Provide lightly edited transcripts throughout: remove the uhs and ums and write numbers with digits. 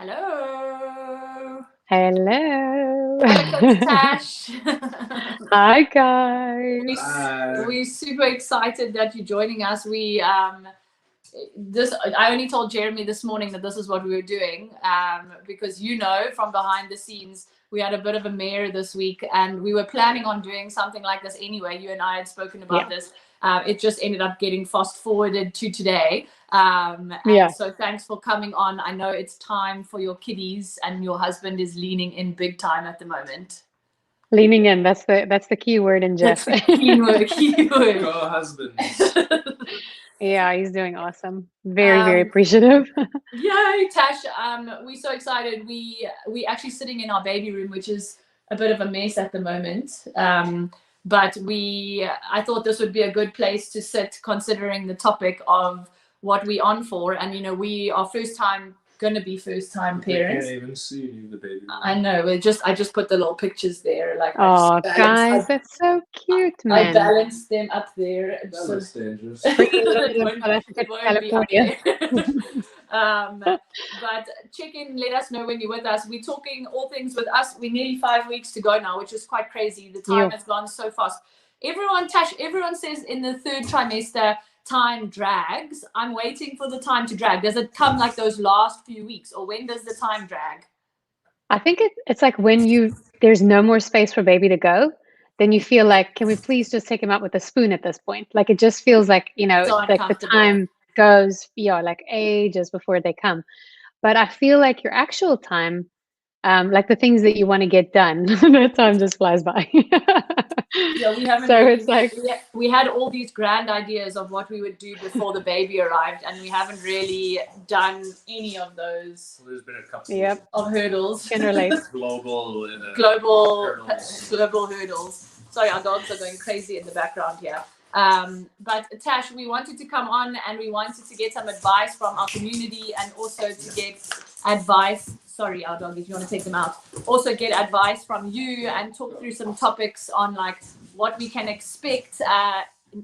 Hello. Hello. Hello, Coach Tash. Hi, guys. We're super excited that you're joining us. I only told Jeremy this morning that this is what we were doing because from behind the scenes we had a bit of a mare this week and we were planning on doing something like this anyway. You and I had spoken about this. It just ended up getting fast forwarded to today. So thanks for coming on. I know it's time for your kiddies and your husband is leaning in big time at the moment. Leaning in, that's the key word in Jeff. Key word. Go husbands. Yeah, he's doing awesome. Very appreciative. Yay, Tash. We're so excited. We actually sitting in our baby room, which is a bit of a mess at the moment. But I thought this would be a good place to sit considering the topic of what we on for. And, we are first time parents. I can't even see the baby. I know. I just put the little pictures there. Oh, guys, that's so cute, man. I balanced them up there. That looks dangerous. California. But check in, let us know when you're with us. We're talking all things with us. We're nearly 5 weeks to go now, which is quite crazy. The time has gone so fast. Everyone says in the third trimester, time drags. I'm waiting for the time to drag. Does it come like those last few weeks, or when does the time drag? I think it's like when there's no more space for baby to go, then you feel like, can we please just take him out with a spoon at this point? Like it just feels like, so like the time goes, like ages before they come. But I feel like your actual time, like the things that you want to get done, that time just flies by. Yeah, we haven't. So it's like we had all these grand ideas of what we would do before the baby arrived, and we haven't really done any of those. Well, there's been a couple of hurdles. Can relate. global hurdles. Sorry, our dogs are going crazy in the background here. But Tash, we wanted to come on and we wanted to get some advice from our community and also to get advice. Sorry, our dog, if you want to take them out. Also get advice from you and talk through some topics on like what we can expect.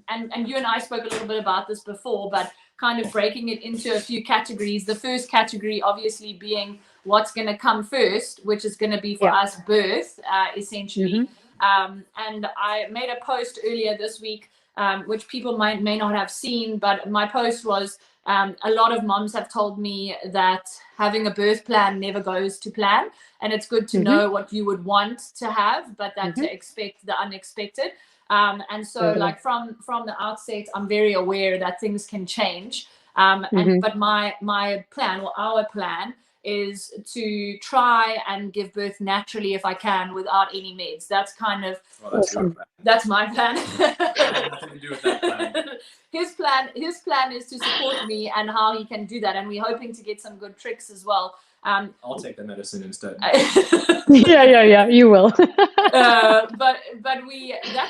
And you and I spoke a little bit about this before, but kind of breaking it into a few categories. The first category obviously being what's going to come first, which is going to be for us birth, essentially. And I made a post earlier this week, which people may not have seen, but my post was a lot of moms have told me that having a birth plan never goes to plan, and it's good to know what you would want to have, but that to expect the unexpected. And so like from the outset, I'm very aware that things can change. But my plan, or our plan, is to try and give birth naturally if I can without any meds. That's kind of that's my plan. Nothing to do with that plan. His plan is to support me and how he can do that, and we're hoping to get some good tricks as well. I'll take the medicine instead. Yeah, you will. But that's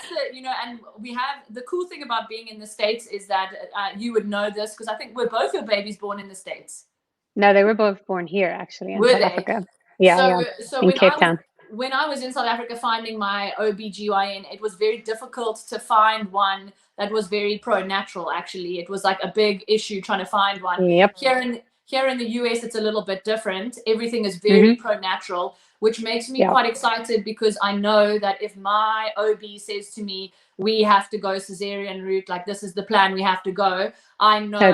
the and we have the cool thing about being in the States is that you would know this because I think were both your babies born in the States. No, they were both born here, actually, in South Africa. Yeah, so in Cape Town. When I was in South Africa finding my OBGYN, it was very difficult to find one that was very pro-natural, actually. It was like a big issue trying to find one. Yep. Here in the US, it's a little bit different. Everything is very pro-natural, which makes me quite excited because I know that if my OB says to me, we have to go cesarean route, like this is the plan, we have to go, I know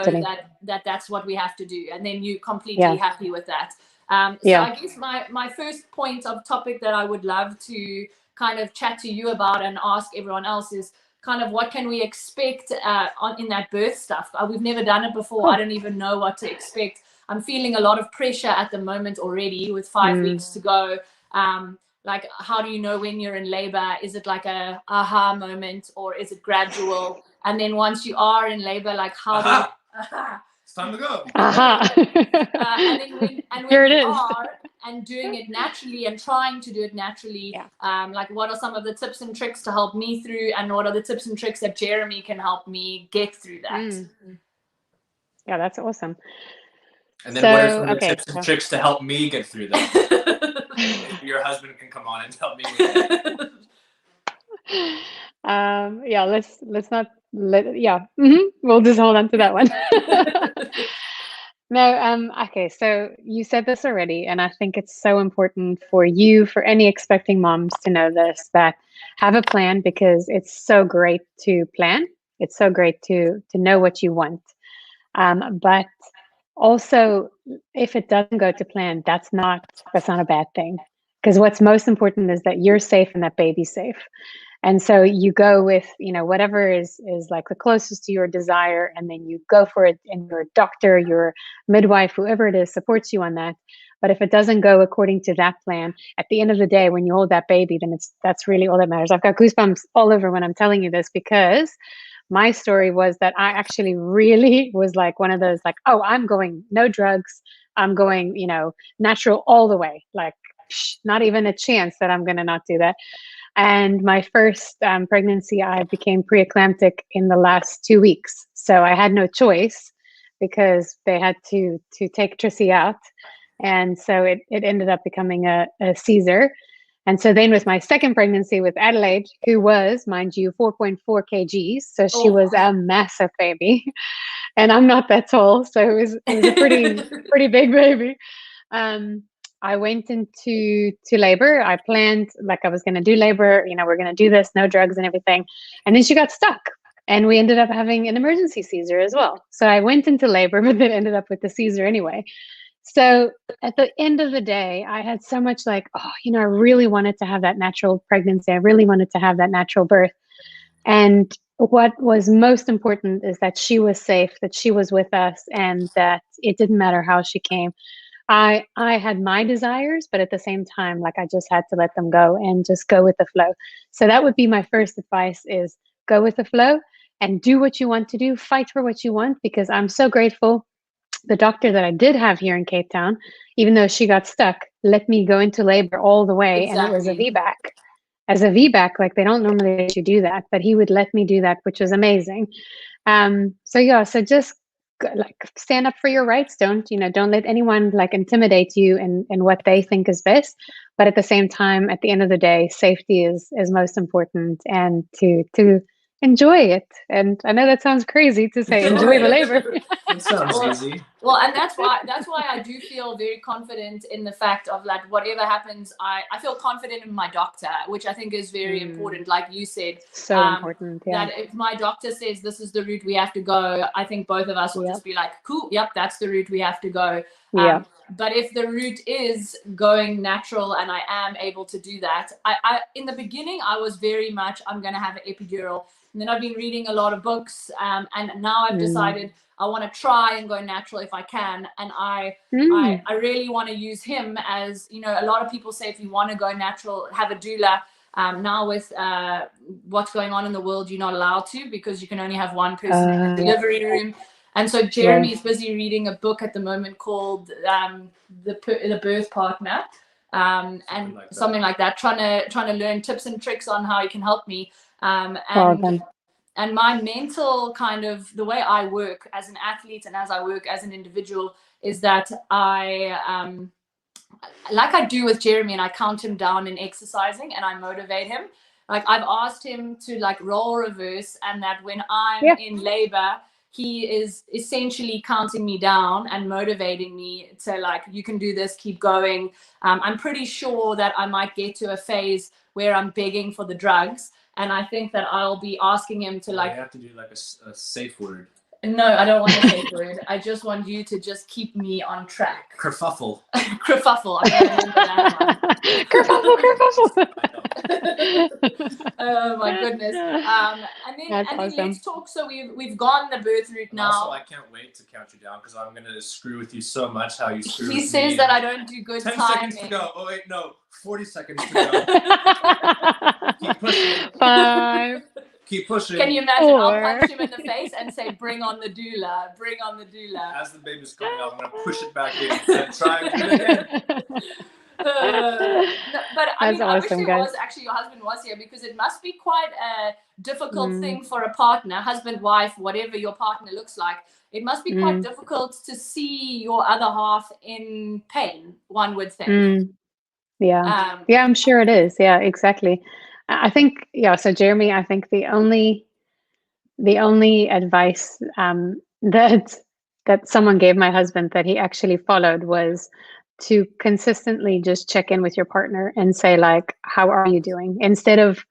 that's what we have to do. And then you're completely happy with that. So I guess my first point of topic that I would love to kind of chat to you about and ask everyone else is kind of what can we expect in that birth stuff. We've never done it before. I don't even know what to expect. I'm feeling a lot of pressure at the moment already with 5 weeks to go. Like, how do you know when you're in labor? Is it like a aha moment or is it gradual? And then once you are in labor, like how it's time to go. And then Here when it you is. are and doing it naturally and trying to do it naturally, like what are some of the tips and tricks to help me through, and what are the tips and tricks that Jeremy can help me get through that? Yeah, that's awesome. And then what are some of the tips and tricks to help me get through that? Maybe your husband can come on and help me with that. Let's not we'll just hold on to that one. No, okay, so you said this already, and I think it's so important for you, for any expecting moms to know this, that have a plan, because it's so great to plan. It's so great to know what you want. But also, if it doesn't go to plan, that's not a bad thing. Because what's most important is that you're safe and that baby's safe. And so you go with, whatever is like the closest to your desire, and then you go for it, and your doctor, your midwife, whoever it is, supports you on that. But if it doesn't go according to that plan, at the end of the day, when you hold that baby, then that's really all that matters. I've got goosebumps all over when I'm telling you this, because my story was that I actually really was like one of those, like, oh, I'm going no drugs. I'm going, natural all the way. Like, not even a chance that I'm going to not do that. And my first pregnancy, I became preeclamptic in the last 2 weeks. So I had no choice, because they had to take Trissy out. And so it ended up becoming a Caesar. And so then with my second pregnancy with Adelaide, who was, mind you, 4.4 kgs. So she was a massive baby. And I'm not that tall. So it was a pretty big baby. I went into labor. I planned like I was going to do labor. We're going to do this, no drugs and everything. And then she got stuck. And we ended up having an emergency Caesar as well. So I went into labor, but then ended up with the Caesar anyway. So at the end of the day, I had so much like, I really wanted to have that natural pregnancy. I really wanted to have that natural birth. And what was most important is that she was safe, that she was with us, and that it didn't matter how she came. I had my desires, but at the same time, like, I just had to let them go and just go with the flow. So that would be my first advice, is go with the flow and do what you want to do, fight for what you want, because I'm so grateful. The doctor that I did have here in Cape Town, even though she got stuck, let me go into labor all the way. Exactly. And it was a VBAC. As a VBAC, like, they don't normally let you do that, but he would let me do that, which was amazing. So just like, stand up for your rights. Don't let anyone like intimidate you and what they think is best. But at the same time, at the end of the day, safety is most important, and to enjoy it. And I know that sounds crazy to say, enjoy the labor. It sounds easy. Well, and that's why I do feel very confident in the fact of, like, whatever happens, I feel confident in my doctor, which I think is very important. Like you said, so important. Yeah. That if my doctor says this is the route we have to go, I think both of us will just be like, cool, yep, that's the route we have to go. But if the route is going natural and I am able to do that, I in the beginning I was very much, I'm going to have an epidural. And then I've been reading a lot of books, and now I've decided I want to try and go natural if I can. And I really want to use him as, a lot of people say, if you want to go natural, have a doula. Now with what's going on in the world, you're not allowed to, because you can only have one person in the delivery room. And so Jeremy is busy reading a book at the moment called The Birth Partner, and something like that, trying to learn tips and tricks on how he can help me. And my mental kind of, the way I work as an athlete and as I work as an individual, is that I like I do with Jeremy, and I count him down in exercising, and I motivate him. Like, I've asked him to like role reverse, and that when I'm in labor, he is essentially counting me down and motivating me to, like, you can do this, keep going. I'm pretty sure that I might get to a phase where I'm begging for the drugs. And I think that I'll be asking him to, like... You have to do like a safe word. No, I don't want a safe word. I just want you to just keep me on track. Kerfuffle. Kerfuffle. I'm going to remember that one. Kerfuffle. Oh my goodness. And then awesome. Let's talk. So we've gone the birth route now. Also, I can't wait to count you down, because I'm going to screw with you so much how you screw with me. He says that I don't do good 10 timing. seconds to go. Oh, wait, no. 40 seconds to go. Keep pushing. 5. Keep pushing. Can you imagine? I'll punch him in the face and say, bring on the doula. Bring on the doula. As the baby's coming out, I'm going to push it back in and try and do it again. But I mean, awesome, I wish your husband was here, because it must be quite a difficult thing for a partner, husband, wife, whatever your partner looks like. It must be quite difficult to see your other half in pain, one would think. Yeah, I'm sure it is. Yeah, exactly. I think, so Jeremy, I think the only advice that that someone gave my husband that he actually followed was to consistently just check in with your partner and say like, how are you doing? Instead of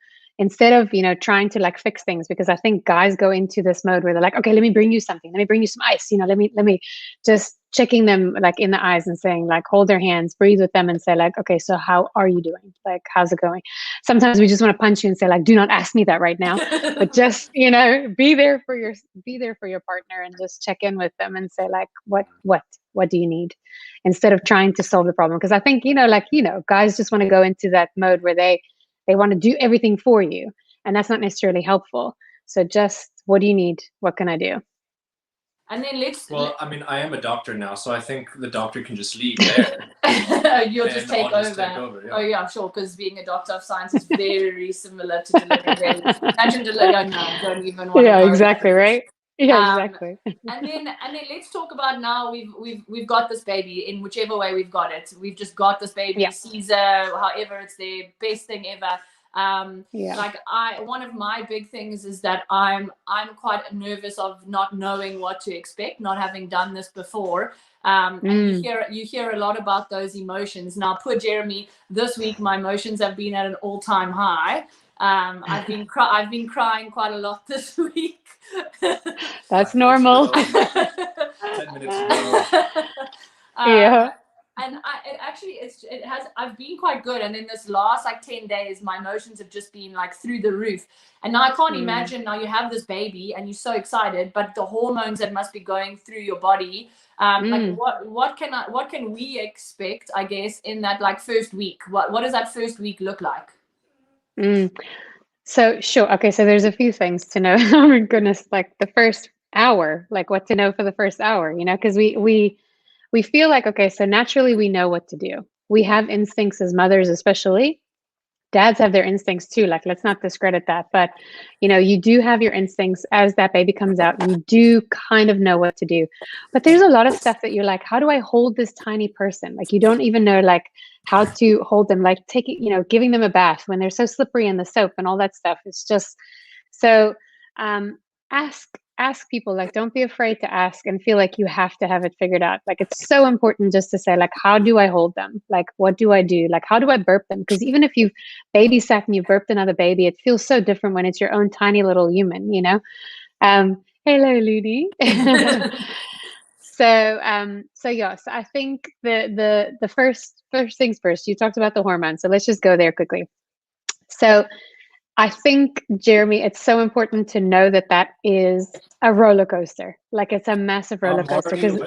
trying to like fix things, because I think guys go into this mode where they're like, okay, let me bring you something, let me bring you some ice, let me just checking them like in the eyes and saying like, hold their hands, breathe with them and say like, okay, so how are you doing? Like, how's it going? Sometimes we just want to punch you and say like, do not ask me that right now, but just be there for your partner and just check in with them and say like, what do you need, instead of trying to solve the problem. Because I think guys just want to go into that mode where they want to do everything for you, and that's not necessarily helpful. So just, what do you need? What can I do? And then Well, I mean, I am a doctor now, so I think the doctor can just leave there. You'll just take over. Yeah. Oh yeah, sure, because being a doctor of science is very similar to delivering babies. Imagine delivering, no, don't even want to go exactly, right? Yeah, exactly. and then let's talk about now we've got this baby in whichever way we've got it. We've just got this baby, Caesar, however it's the best thing ever. Like one of my big things is that I'm quite nervous of not knowing what to expect, not having done this before. And you hear a lot about those emotions. Now, poor Jeremy, this week my emotions have been at an all-time high. I've been crying quite a lot this week. That's normal. 10 minutes ago. And I've been quite good. And in this last like 10 days, my emotions have just been like through the roof. And now I can't imagine, now you have this baby and you're so excited, but the hormones that must be going through your body, like what can we expect, I guess, in that like first week? What does that first week look like? So sure. Okay. So there's a few things to know. Oh my goodness. Like the first hour, like what to know for the first hour, because we feel like, okay, so naturally we know what to do. We have instincts as mothers, especially. Dads have their instincts too. Like, let's not discredit that. But, you do have your instincts as that baby comes out. And you do kind of know what to do. But there's a lot of stuff that you're like, how do I hold this tiny person? Like, you don't even know, like, how to hold them, like giving them a bath when they're so slippery in the soap and all that stuff. It's just so ask people, like, don't be afraid to ask and feel like you have to have it figured out. Like, it's so important just to say, like, how do I hold them? Like, what do I do? Like, how do I burp them? Because even if you've babysat and you've burped another baby, it feels so different when it's your own tiny little human, Hello, Ludi. So I think the first things first, you talked about the hormones. So let's just go there quickly. So I think, Jeremy, it's so important to know that is a roller coaster. Like, it's a massive roller coaster, because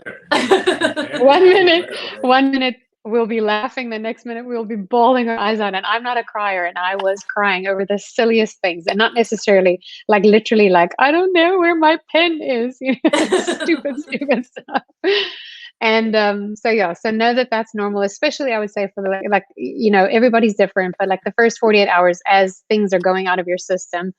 one minute we'll be laughing, the next minute we'll be bawling our eyes out. And I'm not a crier, and I was crying over the silliest things, and not necessarily like literally like, I don't know where my pen is, stupid stuff. And so know that that's normal, especially I would say for the everybody's different, but like the first 48 hours as things are going out of your system,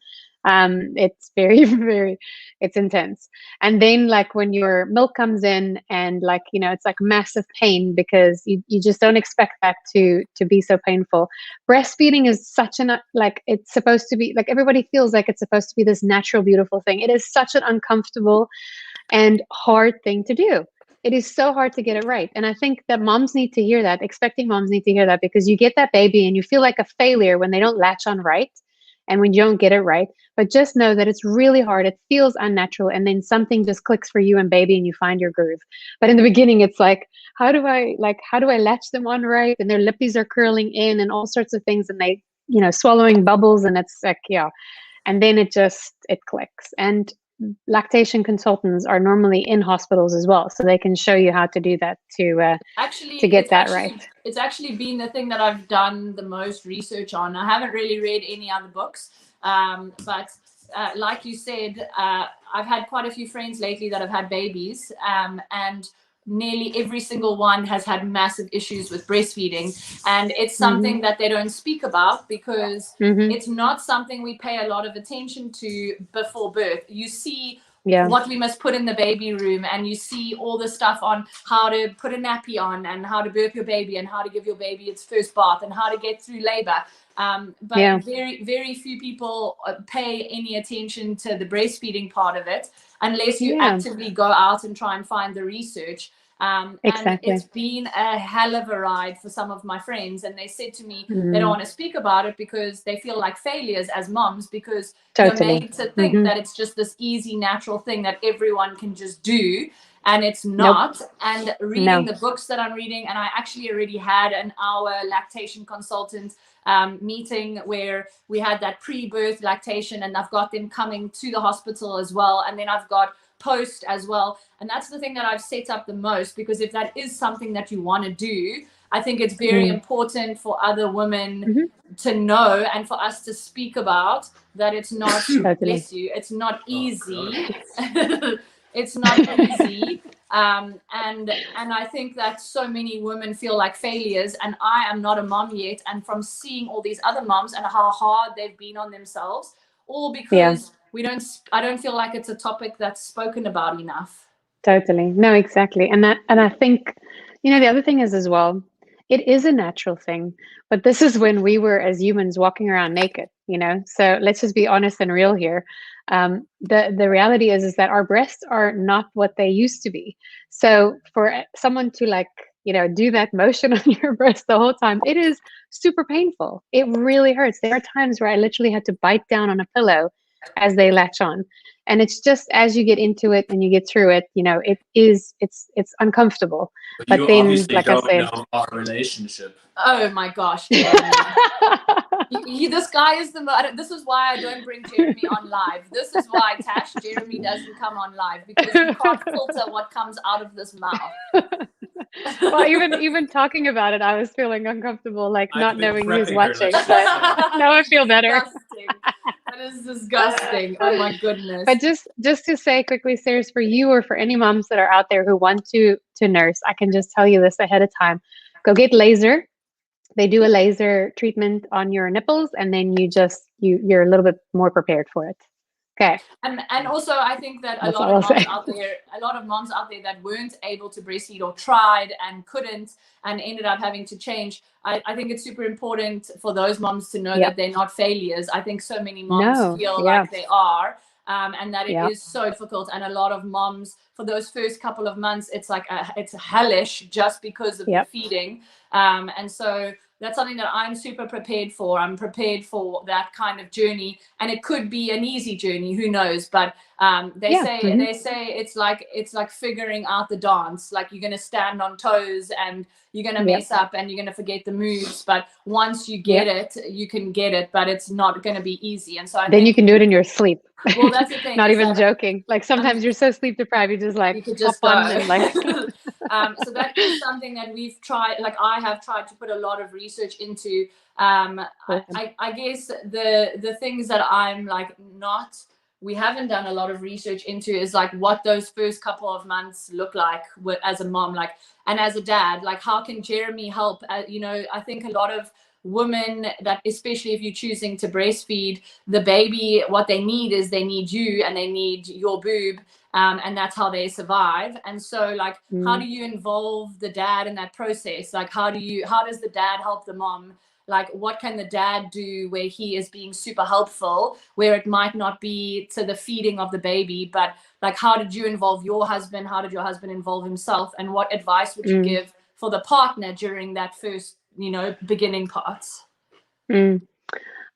it's very, very, it's intense. And then like when your milk comes in and like, it's like massive pain, because you just don't expect that to be so painful. Breastfeeding is such it's supposed to be like, everybody feels like it's supposed to be this natural, beautiful thing. It is such an uncomfortable and hard thing to do. It is so hard to get it right. And I think that moms need to hear that, expecting moms need to hear that, because you get that baby and you feel like a failure when they don't latch on right and when you don't get it right. But just know that it's really hard. It feels unnatural. And then something just clicks for you and baby and you find your groove. But in the beginning, it's like, how do I latch them on right? And their lippies are curling in and all sorts of things. And they, swallowing bubbles, and it's like, yeah. And then it clicks. And lactation consultants are normally in hospitals as well, so they can show you how to do that to get that right. It's actually been the thing that I've done the most research on. I haven't really read any other books, but like you said, I've had quite a few friends lately that have had babies, and nearly every single one has had massive issues with breastfeeding, and it's something that they don't speak about, because it's not something we pay a lot of attention to before birth. You see what we must put in the baby room, and you see all the stuff on how to put a nappy on and how to burp your baby and how to give your baby its first bath and how to get through labor. But very, very few people pay any attention to the breastfeeding part of it unless you actively go out and try and find the research. And it's been a hell of a ride for some of my friends, and they said to me they don't want to speak about it because they feel like failures as moms, because you're made to think that it's just this easy, natural thing that everyone can just do, and it's not. And reading the books that I'm reading, and I actually already had an hour lactation consultant meeting where we had that pre-birth lactation, and I've got them coming to the hospital as well, and then I've got post as well. And that's the thing that I've set up the most, because if that is something that you want to do, I think it's very important for other women to know and for us to speak about that it's not bless you, it's not easy. It's not easy. And I think that so many women feel like failures, and I am not a mom yet, and from seeing all these other moms and how hard they've been on themselves, all because I don't feel like it's a topic that's spoken about enough. Totally. No, exactly. And I think, the other thing is as well, it is a natural thing, but this is when we were as humans walking around naked, so let's just be honest and real here. The reality is that our breasts are not what they used to be. So for someone to do that motion on your breast the whole time, it is super painful. It really hurts. There are times where I literally had to bite down on a pillow as they latch on. And it's just, as you get into it and you get through it, it's uncomfortable. But you then, obviously like don't I said, know our relationship. Oh my gosh. This guy is this is why I don't bring Jeremy on live. This is why, Tash, Jeremy doesn't come on live, because you can't filter what comes out of this mouth. Well, even talking about it, I was feeling uncomfortable, not knowing who's watching. But now I feel better. Disgusting. That is disgusting. Oh my goodness. But just to say quickly, Seri, for you or for any moms that are out there who want to nurse, I can just tell you this ahead of time. Go get laser. They do a laser treatment on your nipples, and then you're a little bit more prepared for it. Okay. And also, I think that a lot of moms out there that weren't able to breastfeed or tried and couldn't and ended up having to change. I think it's super important for those moms to know that they're not failures. I think so many moms feel like they are. And that it is so difficult, and a lot of moms for those first couple of months, it's like it's hellish just because of the feeding, and so that's something that I'm super prepared for. I'm prepared for that kind of journey, and it could be an easy journey, who knows? But they say it's like figuring out the dance. Like, you're gonna stand on toes and you're gonna mess up and you're gonna forget the moves. But once you get it, you can get it. But it's not gonna be easy. And so I think you can do it in your sleep. Well, that's the thing. Not even joking. Like, sometimes you're so sleep deprived, you just you could just hop on and so that is something that we've tried. Like, I have tried to put a lot of research into. I guess the things that I'm we haven't done a lot of research into is like what those first couple of months look like as a mom, and as a dad. Like, how can Jeremy help? I think a lot of women, that especially if you're choosing to breastfeed the baby, what they need is they need you and they need your boob, and that's how they survive. And so how do you involve the dad in that process? Like, how does the dad help the mom? Like, what can the dad do where he is being super helpful, where it might not be to the feeding of the baby, but like, how did you involve your husband? How did your husband involve himself? And what advice would you give for the partner during that first beginning parts? So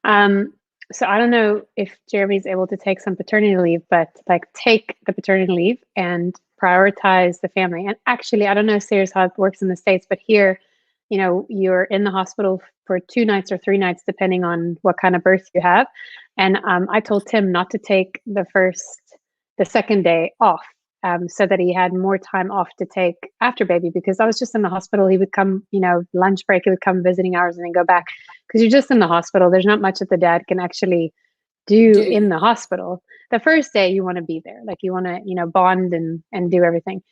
I don't know if Jeremy's able to take some paternity leave, but take the paternity leave and prioritize the family. And actually, I don't know, Seri, how it works in the States, but here, you're in the hospital for 2 nights or 3 nights, depending on what kind of birth you have. And I told Tim not to take the second day off, so that he had more time off to take after baby, because I was just in the hospital. He would come, lunch break, he would come visiting hours and then go back, because you're just in the hospital. There's not much that the dad can actually do in the hospital. The first day you want to be there, you want to, bond and do everything.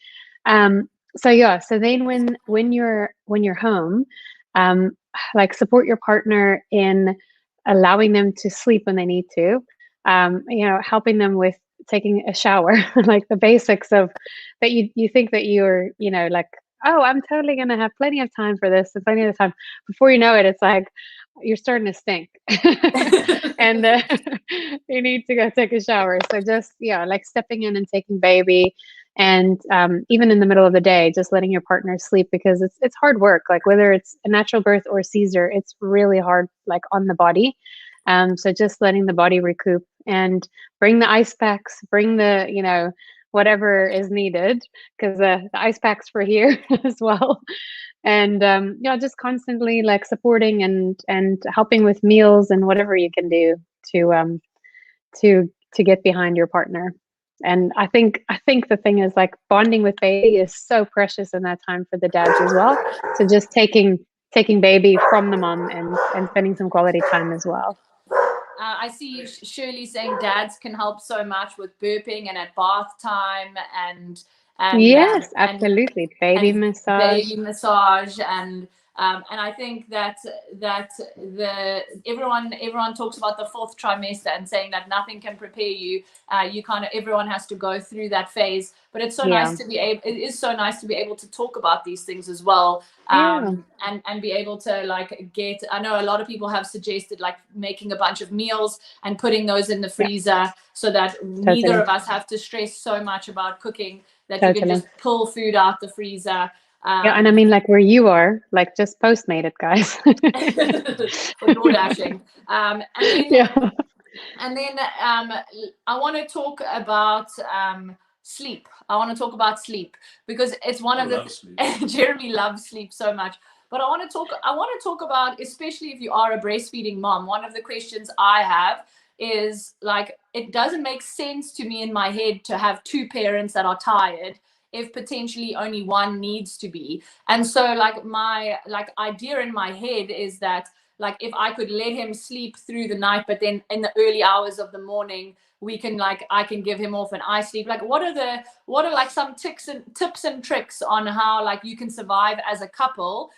So then when you're home, support your partner in allowing them to sleep when they need to, helping them with taking a shower, like the basics of that you think that you're, like, oh, I'm totally going to have plenty of time for this and plenty of time. Before you know it, it's like you're starting to stink and you need to go take a shower. So just, like stepping in and taking baby, and even in the middle of the day, just letting your partner sleep, because it's hard work. Like whether it's a natural birth or Caesar, it's really hard, like on the body. So just letting the body recoup, and bring the ice packs, bring the, whatever is needed, because the ice packs for here as well. And just constantly like supporting and helping with meals and whatever you can do to get behind your partner. And I think the thing is, like, bonding with baby is so precious in that time for the dads as well. So just taking baby from the mom and spending some quality time as well. I see Shirley saying dads can help so much with burping and at bath time and yes, absolutely. Baby massage. Baby massage and I think that everyone talks about the fourth trimester and saying that nothing can prepare you. Everyone has to go through that phase. But it's so nice to be able. It is so nice to be able to talk about these things as well, and be able to like get. I know a lot of people have suggested like making a bunch of meals and putting those in the freezer so that neither of us have to stress so much about cooking. That you can just pull food out the freezer. And I mean, like where you are, like just Postmate it, guys. Or door dashing. And then I want to talk about sleep. I want to talk about sleep because it's one of the Jeremy loves sleep so much. But I want to talk about, especially if you are a breastfeeding mom, one of the questions I have is like, it doesn't make sense to me in my head to have two parents that are tired if potentially only one needs to be. And so like my idea in my head is that like if I could let him sleep through the night, but then in the early hours of the morning I can give him off and I sleep. Like what are like some tips and tricks on how like you can survive as a couple?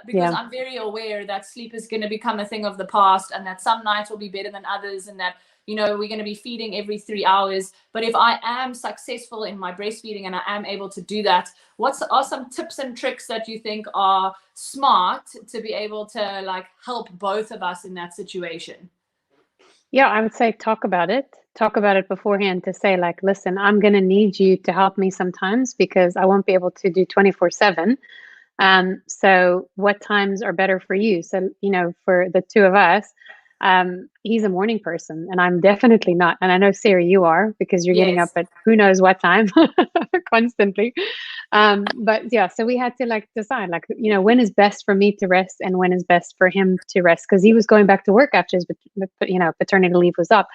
Because I'm very aware that sleep is going to become a thing of the past, and that some nights will be better than others, and that we're going to be feeding every 3 hours. But if I am successful in my breastfeeding and I am able to do that, what are some tips and tricks that you think are smart to be able to like help both of us in that situation? Yeah, I would say talk about it beforehand, to say like, listen, I'm going to need you to help me sometimes because I won't be able to do 24/7. So what times are better for you? So, for the two of us, he's a morning person and I'm definitely not. And I know, Seri, you are, because you're getting up at who knows what time constantly. But yeah, so we had to like decide like, when is best for me to rest and when is best for him to rest, because he was going back to work after his, paternity leave was up.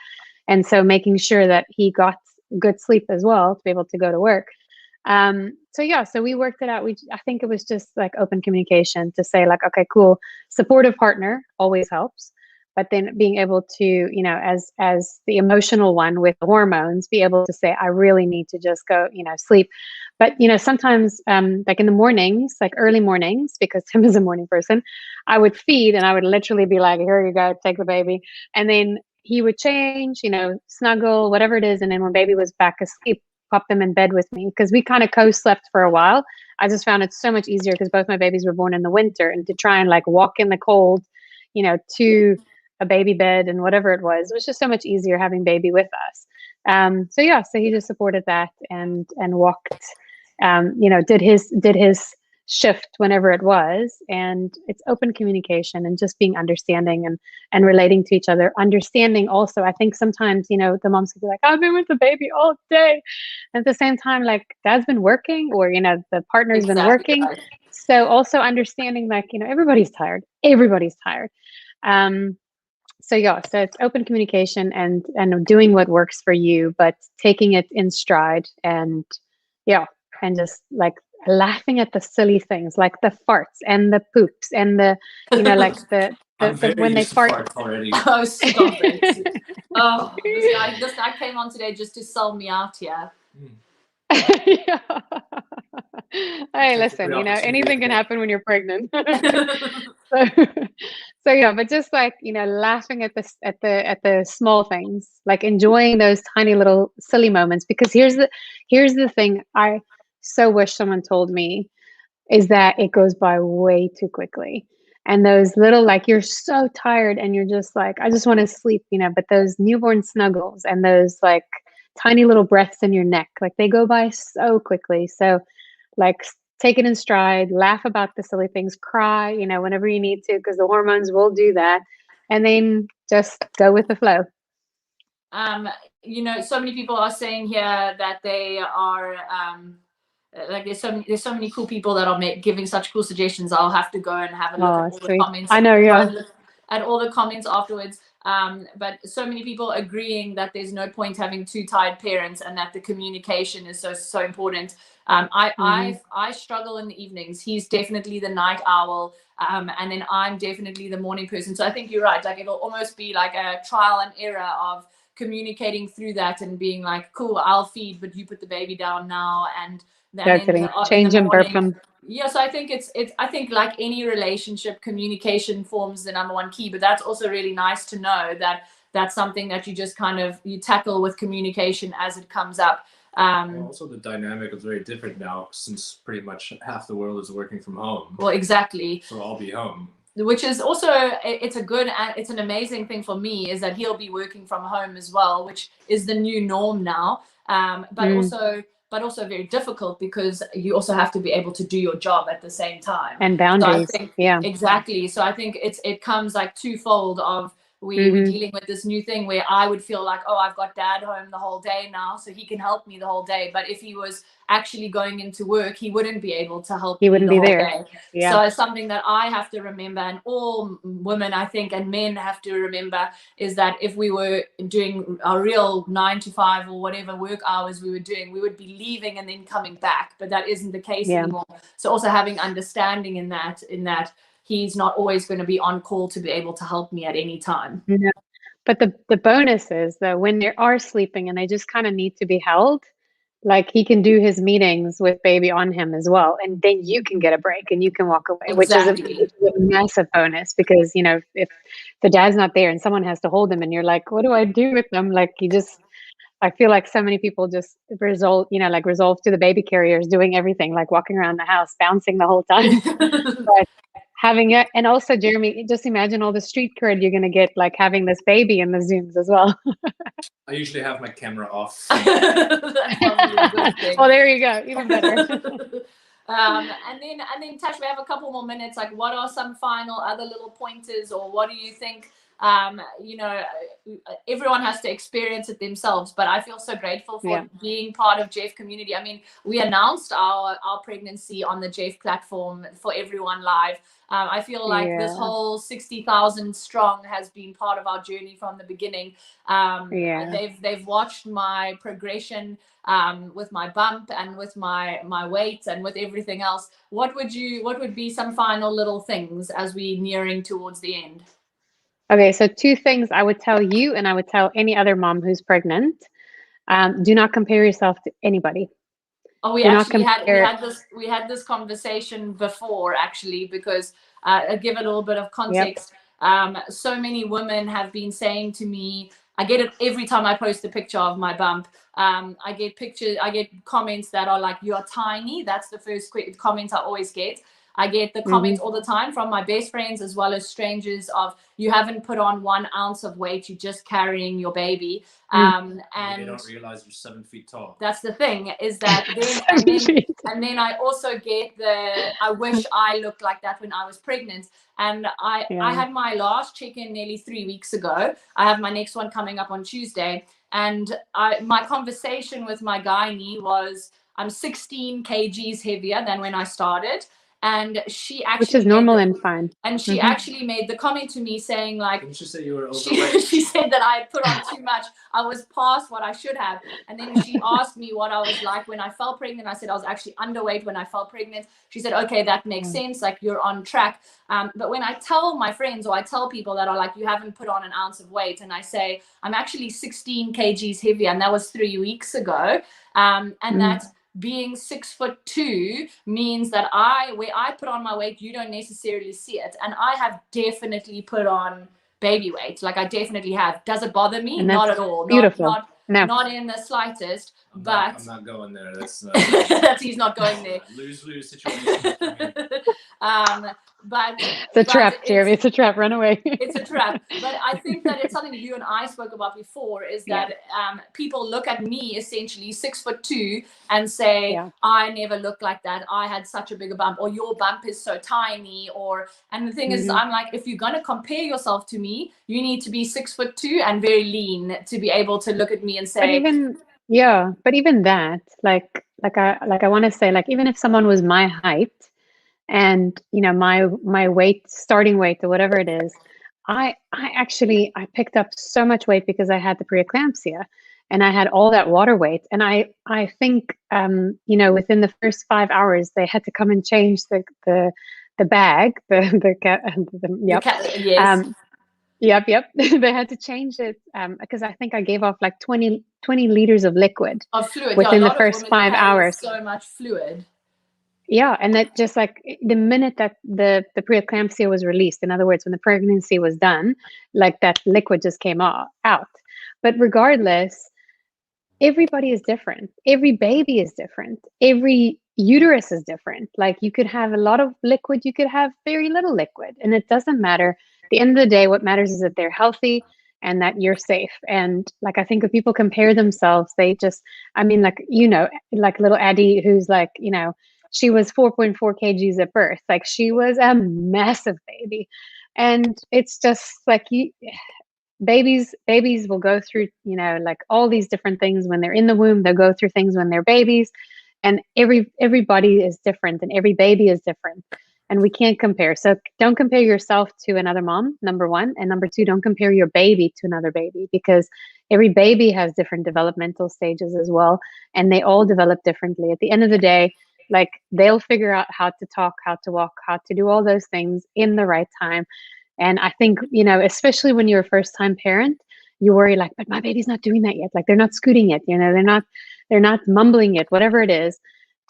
And so making sure that he got good sleep as well to be able to go to work. So we worked it out. I think it was just like open communication to say like, okay, cool. Supportive partner always helps, but then being able to, as the emotional one with the hormones, be able to say, I really need to just go, sleep. But, sometimes, like in the mornings, like early mornings, because Tim is a morning person, I would feed and I would literally be like, here you go, take the baby. And then he would change, snuggle, whatever it is. And then when baby was back asleep, pop them in bed with me, because we kind of co-slept for a while. I just found it so much easier because both my babies were born in the winter, and to try and like walk in the cold, to a baby bed and whatever it was just so much easier having baby with us. So he just supported that and walked, did his shift whenever it was. And it's open communication and just being understanding and relating to each other. Understanding also, I think sometimes, the moms could be like, I've been with the baby all day. And at the same time, like dad's been working, or, the partner's been working. Right. So also understanding like, everybody's tired. So it's open communication and doing what works for you, but taking it in stride and just like laughing at the silly things like the farts and the poops and the like the when they fart already. Oh, stop it. Oh, this guy came on today just to sell me out here. Yeah. Hey, listen, anything can happen when you're pregnant. so, so yeah, but just like, laughing at the small things, like enjoying those tiny little silly moments. Because here's the thing I so wish someone told me, is that it goes by way too quickly. And those little, like, you're so tired and you're just like, I just want to sleep, but those newborn snuggles and those like tiny little breaths in your neck, like they go by so quickly. So like, take it in stride, laugh about the silly things, cry, whenever you need to, because the hormones will do that. And then just go with the flow. So many people are saying here that they are, like there's so many cool people that are giving such cool suggestions. I'll have to go and have a look at all the comments. I know, yeah. At all the comments afterwards. But so many people agreeing that there's no point having two tired parents and that the communication is so important. I struggle in the evenings. He's definitely the night owl. And then I'm definitely the morning person. So I think you're right. Like it'll almost be like a trial and error of communicating through that and being like, cool, I'll feed, but you put the baby down now. And then change and burp them. Yes, I think I think like any relationship, communication forms the number one key, but that's also really nice to know that that's something that you just kind of, you tackle with communication as it comes up. Also the dynamic is very different now, since pretty much half the world is working from home. Well, exactly. So I'll be home. Which is also, it's an amazing thing for me, is that he'll be working from home as well, which is the new norm now. But also very difficult, because you also have to be able to do your job at the same time. And boundaries. So yeah. Exactly. So I think it comes like twofold of we're dealing with this new thing where I would feel like, oh, I've got dad home the whole day now, so he can help me the whole day. But if he was actually going into work, he wouldn't be able to help me the whole day. Yeah. So it's something that I have to remember, and all women, I think, and men have to remember, is that if we were doing our real 9 to 5 or whatever work hours we were doing, we would be leaving and then coming back. But that isn't the case anymore. So also having understanding in that he's not always going to be on call to be able to help me at any time. Yeah. But the bonus is that when they are sleeping and they just kind of need to be held, like he can do his meetings with baby on him as well. And then you can get a break and you can walk away, exactly. which is a massive bonus, because, if the dad's not there and someone has to hold them and you're like, what do I do with them? Like I feel like so many people just resolve to the baby carriers doing everything, like walking around the house, bouncing the whole time. But having it, and also, Jeremy, just imagine all the street cred you're going to get, like having this baby in the Zooms as well. I usually have my camera off. That's probably a good thing. Well, there you go, even better. And then Tash, we have a couple more minutes. Like, what are some final other little pointers, or what do you think? Everyone has to experience it themselves, but I feel so grateful for being part of Jeff community. I mean, we announced our pregnancy on the Jeff platform for everyone live. I feel like this whole 60,000 strong has been part of our journey from the beginning. They've watched my progression with my bump and with my weight and with everything else. What would be some final little things as we nearing towards the end? Okay, so 2 things I would tell you, and I would tell any other mom who's pregnant. Do not compare yourself to anybody. Oh, we had this conversation before, actually, because I'll give it a little bit of context. So many women have been saying to me, I get it every time I post a picture of my bump. I get comments that are like, you are tiny. That's the first comment I always get. I get the comments all the time from my best friends as well as strangers of, you haven't put on 1 ounce of weight, you're just carrying your baby. And they don't realize you're 7 feet tall. That's the thing, is that and then I also get I wish I looked like that when I was pregnant. And I had my last check-in nearly 3 weeks ago. I have my next one coming up on Tuesday. And my conversation with my gynae was, I'm 16 kgs heavier than when I started. And she actually, which is normal and fine. And she actually made the comment to me saying, like, didn't you say you were overweight? She said that I had put on too much. I was past what I should have. And then she asked me what I was like when I fell pregnant. I said I was actually underweight when I fell pregnant. She said, okay, that makes sense. Like, you're on track. But when I tell my friends, or I tell people that are like, you haven't put on 1 ounce of weight, and I say, I'm actually 16 kgs heavier, and that was 3 weeks ago. And being 6'2" means that where I put on my weight, you don't necessarily see it. And I have definitely put on baby weight. Like I definitely have. Does it bother me? Not at all. Beautiful. Not in the slightest. I'm not going there. That's he's not going there. Lose situation. But it's a trap, Jeremy. It's a trap. Run away. It's a trap. But I think that it's something you and I spoke about before, is that people look at me essentially 6'2" and say, I never looked like that. I had such a bigger bump, or your bump is so tiny, and the thing is, I'm like, if you're going to compare yourself to me, you need to be 6'2" and very lean to be able to look at me and say, but even that, like I want to say, like, even if someone was my height, and my weight, starting weight, or whatever it is, I picked up so much weight because I had the preeclampsia, and I had all that water weight. And I think within the first 5 hours they had to come and change the bag, Yep. They had to change it because I think I gave off like 20 liters of liquid of fluid within the first 5 hours. So much fluid. Yeah, and that just like the minute that the preeclampsia was released, in other words, when the pregnancy was done, like that liquid just came out. But regardless, everybody is different. Every baby is different. Every uterus is different. Like you could have a lot of liquid, you could have very little liquid, and it doesn't matter. At the end of the day, what matters is that they're healthy and that you're safe. And like, I think if people compare themselves, they just, like little Addie, who's like, she was 4.4 kgs at birth. Like she was a massive baby. And it's just like babies will go through, like all these different things when they're in the womb. They'll go through things when they're babies. And everybody is different, and every baby is different. And we can't compare. So don't compare yourself to another mom, number one. And number two, don't compare your baby to another baby, because every baby has different developmental stages as well. And they all develop differently. At the end of the day, like they'll figure out how to talk, how to walk, how to do all those things in the right time. And I think, especially when you're a first time parent, you worry like, but my baby's not doing that yet. Like they're not scooting it, they're not mumbling it, whatever it is.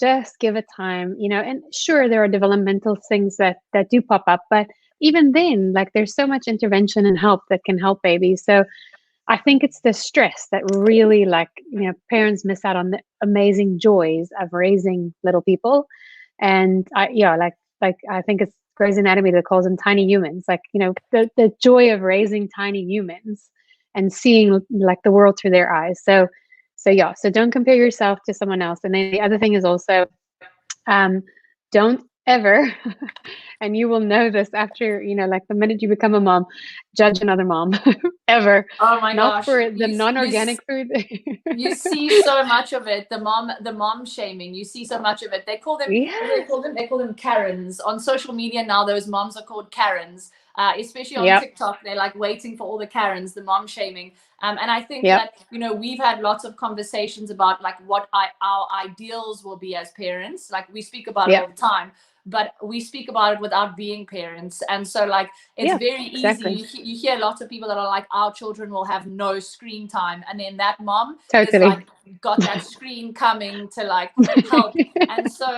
Just give it time, and sure, there are developmental things that do pop up, but even then, like there's so much intervention and help that can help babies. So I think it's the stress that really, like, parents miss out on the amazing joys of raising little people. And I think it's Grey's Anatomy that calls them tiny humans, like, the joy of raising tiny humans and seeing like the world through their eyes. So don't compare yourself to someone else. And then the other thing is also, don't ever, and you will know this after, like the minute you become a mom, judge another mom ever. Oh my Not gosh. for the non-organic food. You see so much of it. The mom shaming. You see so much of it. They call them Karens on social media now. Those moms are called Karens. Especially on TikTok, they're like waiting for all the Karens, the mom shaming. And I think that, we've had lots of conversations about like what our ideals will be as parents. Like we speak about it all the time, but we speak about it without being parents. And so like, it's very easy. You hear lots of people that are like, our children will have no screen time. And then that mom is like, got that screen coming to like help. And so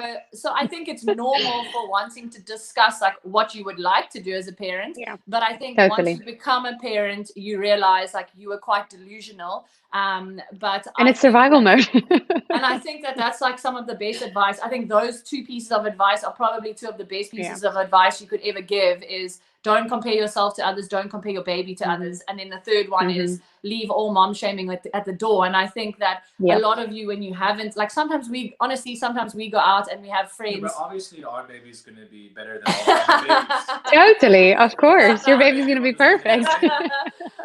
I think it's normal for wanting to discuss like what you would like to do as a parent. But I think once you become a parent, you realize like you were quite delusional. It's survival mode. And I think that that's like some of the best advice. I think those two pieces of advice are probably two of the best pieces of advice you could ever give, is don't compare yourself to others, don't compare your baby to others. And then the third one is leave all mom shaming at the door. And I think that a lot of you, when you haven't, like sometimes we go out and we have friends. But obviously our baby's going to be better than all our babies. Totally, of course. Your baby's going to be perfect.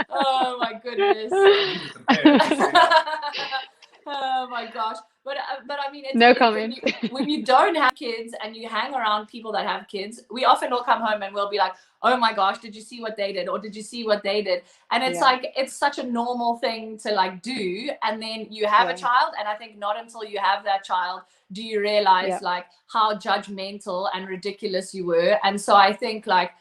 Oh my goodness. Oh my gosh. But I mean, it's no comment. When you don't have kids and you hang around people that have kids, we often will come home and we'll be like, oh my gosh, did you see what they did? Or did you see what they did? And it's like, it's such a normal thing to like do. And then you have a child. And I think not until you have that child do you realize like how judgmental and ridiculous you were. And so I think like,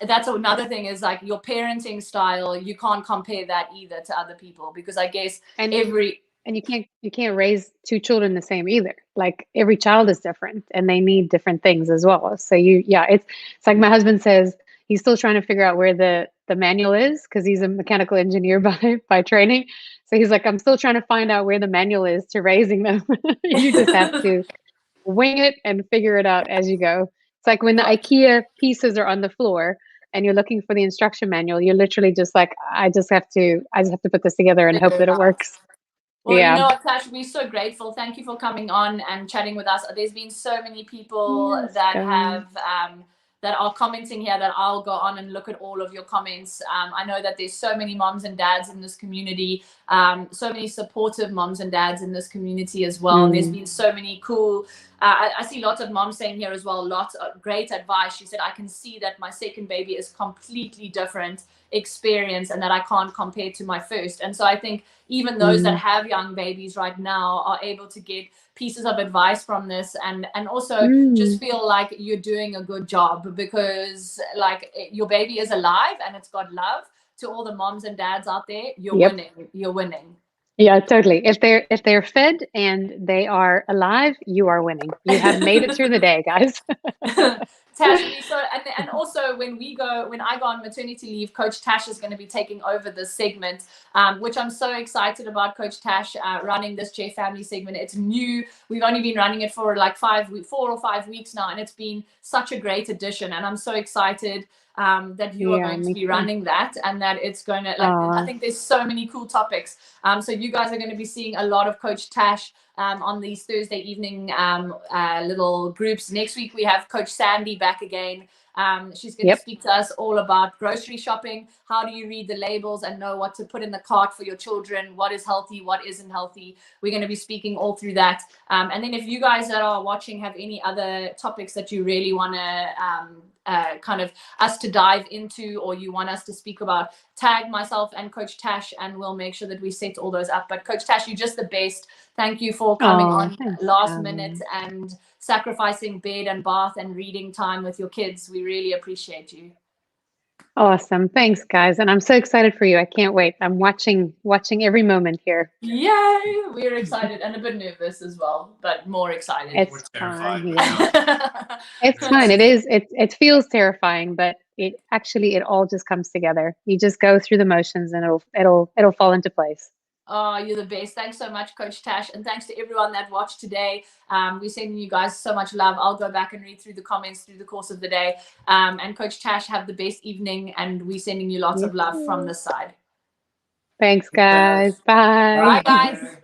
that's another thing, is like your parenting style, you can't compare that either to other people, because I guess And you can't raise two children the same either. Like every child is different and they need different things as well. So it's like my husband says he's still trying to figure out where the manual is because he's a mechanical engineer by training. So he's like, I'm still trying to find out where the manual is to raising them. You just have to wing it and figure it out as you go. It's like when the IKEA pieces are on the floor and you're looking for the instruction manual, you're literally just like, I just have to put this together and hope that it works. Well, you know what, Tash, we're so grateful. Thank you for coming on and chatting with us. There's been so many people that have that are commenting here that I'll go on and look at all of your comments. I know that there's so many moms and dads in this community, so many supportive moms and dads in this community as well. There's been so many cool, I see lots of moms saying here as well, lots of great advice. She said, I can see that my second baby is completely different experience and that I can't compare to my first. And so I think even those that have young babies right now are able to get pieces of advice from this and also just feel like you're doing a good job because like your baby is alive and it's got love. To all the moms and dads out there, you're winning. Yeah, totally. If they're fed and they are alive, you are winning. You have made it through the day, guys. Tash, and also when I go on maternity leave, Coach Tash is going to be taking over this segment, which I'm so excited about. Coach Tash running this J Family segment. It's new. We've only been running it for like 4 or 5 weeks now, and it's been such a great addition. And I'm so excited that you are going to be running that, and that it's going to I think there's so many cool topics. So you guys are going to be seeing a lot of Coach Tash on these Thursday evening little groups. Next week we have Coach Sandy back again. She's going to speak to us all about grocery shopping. How do you read the labels and know what to put in the cart for your children? What is healthy? What isn't healthy? We're going to be speaking all through that. And then if you guys that are watching have any other topics that you really want to kind of us to dive into, or you want us to speak about, tag myself and Coach Tash and we'll make sure that we set all those up. But Coach Tash, you're just the best. Thank you for coming on last minute and sacrificing bed and bath and reading time with your kids. We really appreciate you. Awesome. Thanks, guys. And I'm so excited for you. I can't wait. I'm watching every moment here. Yay! We're excited and a bit nervous as well, but more excited. It's fun. Yeah. It's fun. It is. It feels terrifying, but it all just comes together. You just go through the motions and it'll fall into place. Oh, you're the best. Thanks so much, Coach Tash. And thanks to everyone that watched today. We're sending you guys so much love. I'll go back and read through the comments through the course of the day. And Coach Tash, have the best evening. And we're sending you lots of love from this side. Thanks, guys. Bye. Bye, guys.